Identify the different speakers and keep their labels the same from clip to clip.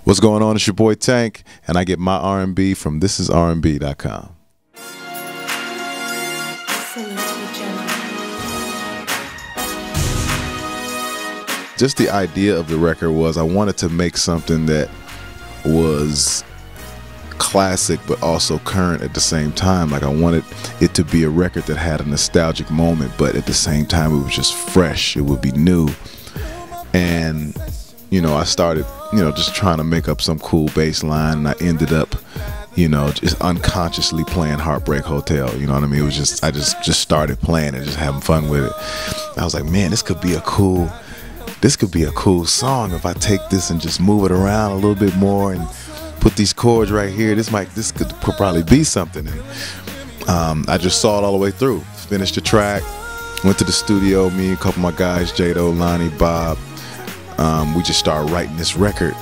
Speaker 1: What's going on? It's your boy Tank, and I get my R&B from ThisisRnB.com. Just the idea of the record was I wanted to make something that was classic but also current at the same time. Like I wanted it to be a record that had a nostalgic moment, but at the same time it was just fresh. It would be new. And you know, I started, just trying to make up some cool bass line, and I ended up, just unconsciously playing Heartbreak Hotel. You know what I mean? It was just, I just started playing and just having fun with it. I was like, man, this could be a cool song if I take this and just move it around a little bit more and put these chords right here. This could probably be something. And I just saw it all the way through. Finished the track, went to the studio, me and a couple of my guys, Jado, Lonnie, Bob. We just started writing this record,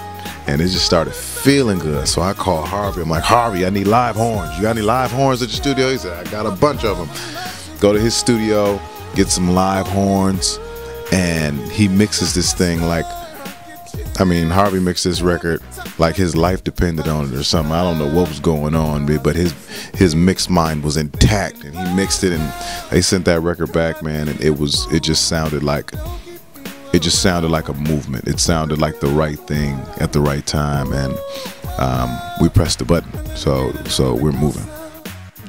Speaker 1: and it just started feeling good. So I called Harvey. I'm like, Harvey, I need live horns. You got any live horns at your studio? He said, I got a bunch of them. Go to his studio, get some live horns, and he mixes this thing like, Harvey mixed this record like his life depended on it or something. I don't know what was going on, but his mix mind was intact, and he mixed it, and they sent that record back, man, and it just sounded like a movement. It sounded like the right thing at the right time, and we pressed the button. So we're moving.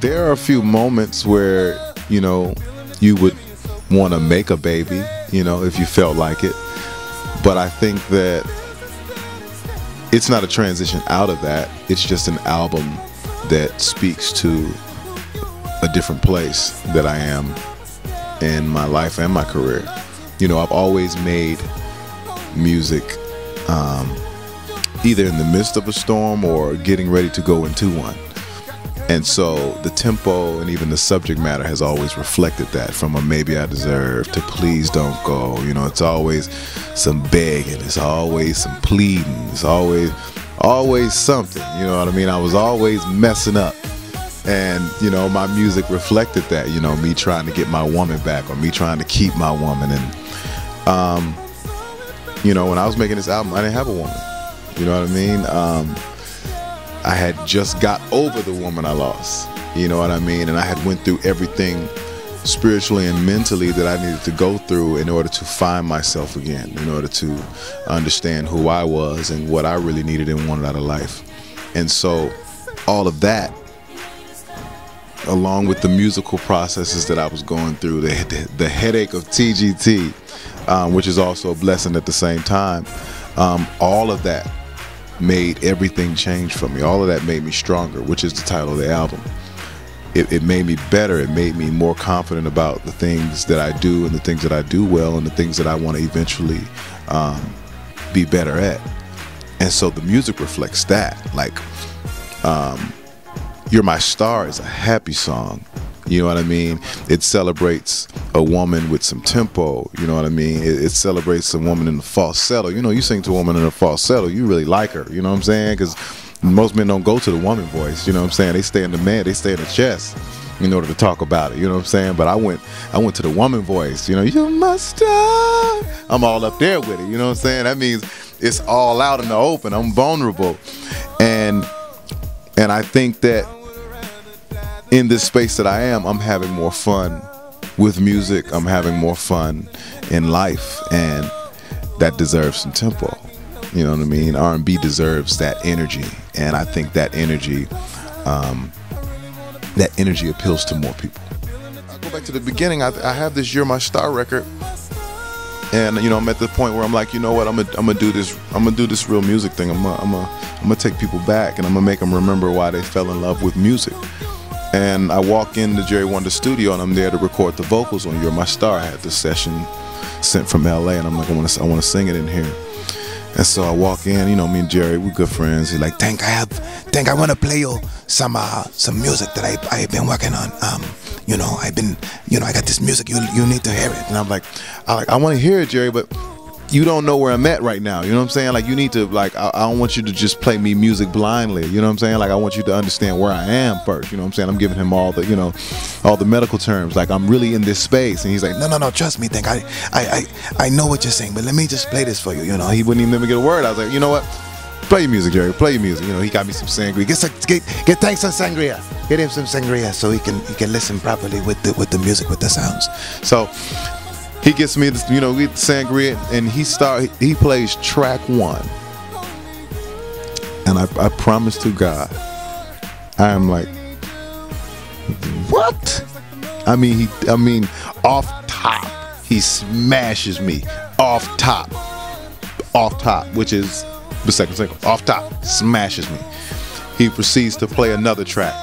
Speaker 1: There are a few moments where you would want to make a baby, if you felt like it. But I think that it's not a transition out of that. It's just an album that speaks to a different place that I am in my life and my career. I've always made music either in the midst of a storm or getting ready to go into one. And so the tempo and even the subject matter has always reflected that, from a Maybe I Deserve to Please Don't Go. It's always some begging, it's always some pleading, it's always something, I was always messing up. And my music reflected that, me trying to get my woman back, or me trying to keep my woman. And when I was making this album, I didn't have a woman. You know what I mean? I had just got over the woman I lost. You know what I mean? And I had went through everything spiritually and mentally that I needed to go through in order to find myself again, in order to understand who I was and what I really needed and wanted out of life. And so all of that, along with the musical processes that I was going through, the headache of TGT, which is also a blessing at the same time, all of that made everything change for me. All of that made me stronger, which is the title of the album. It made me better. It made me more confident about the things that I do and the things that I do well and the things that I want to eventually be better at. And so the music reflects that. Like, You're My Star is a happy song. You know what I mean? It celebrates a woman with some tempo. You know what I mean? It celebrates a woman in the falsetto. You sing to a woman in a falsetto, you really like her. You know what I'm saying? Because most men don't go to the woman voice. You know what I'm saying? They stay in the man, they stay in the chest in order to talk about it. You know what I'm saying? But I went to the woman voice. You're my star. I'm all up there with it. You know what I'm saying? That means it's all out in the open. I'm vulnerable, and I think that in this space that I am, I'm having more fun with music. I'm having more fun in life, and that deserves some tempo. You know what I mean? R&B deserves that energy, and I think that energy appeals to more people. I'll go back to the beginning. I have this You're My Star record, and I'm at the point where I'm like, you know what? I'm gonna do this real music thing. I'm gonna take people back, and I'm gonna make them remember why they fell in love with music. And I walk into Jerry Wonda's studio, and I'm there to record the vocals on You're My Star. I had this session sent from LA, and I'm like, I want to sing it in here. And so I walk in, me and Jerry, we're good friends. He's like, Tank, I want to play you some music that I've been working on. I got this music, you need to hear it. And I'm like, I want to hear it, Jerry, but you don't know where I'm at right now. You know what I'm saying? Like, you need to, like, I don't want you to just play me music blindly. You know what I'm saying? Like, I want you to understand where I am first. You know what I'm saying? I'm giving him all the medical terms. Like, I'm really in this space. And he's like, no, trust me, Tank. I know what you're saying, but let me just play this for you. He wouldn't even let me get a word. I was like, you know what? play your music, Jerry. Play your music. You know, he got me some sangria. Get thanks some sangria. Get him some sangria so he can listen properly with the music, with the sounds. So he gets me this, you know, we sangria, and he plays track 1. And I promise to God, I am like, what? I mean, off top, he smashes me off top, which is the second single. Off top, smashes me. He proceeds to play another track,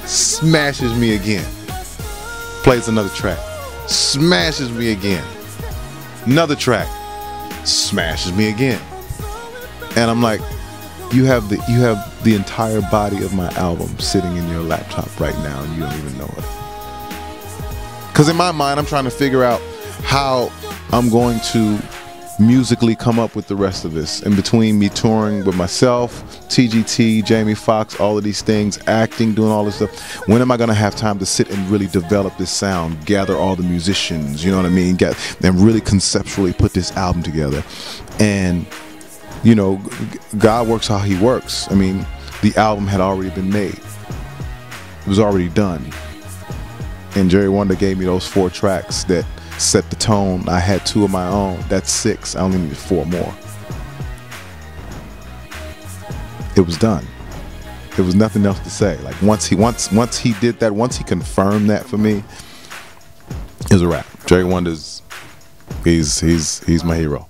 Speaker 1: smashes me again. Plays another track, smashes me again. Another track, smashes me again. And I'm like, you have the entire body of my album sitting in your laptop right now, and you don't even know it. Because in my mind, I'm trying to figure out how I'm going to musically come up with the rest of this. In between me touring with myself, TGT, Jamie Foxx, all of these things, acting, doing all this stuff, when am I going to have time to sit and really develop this sound, gather all the musicians, you know what I mean, and really conceptually put this album together? And you know, God works how he works. I mean, the album had already been made. It was already done. And Jerry Wonda gave me those 4 tracks that set the tone. I had 2 of my own. That's 6. I only needed 4 more. It was done. There was nothing else to say. Like once he did that, once he confirmed that for me, it was a wrap. Jerry Wonda's he's my hero.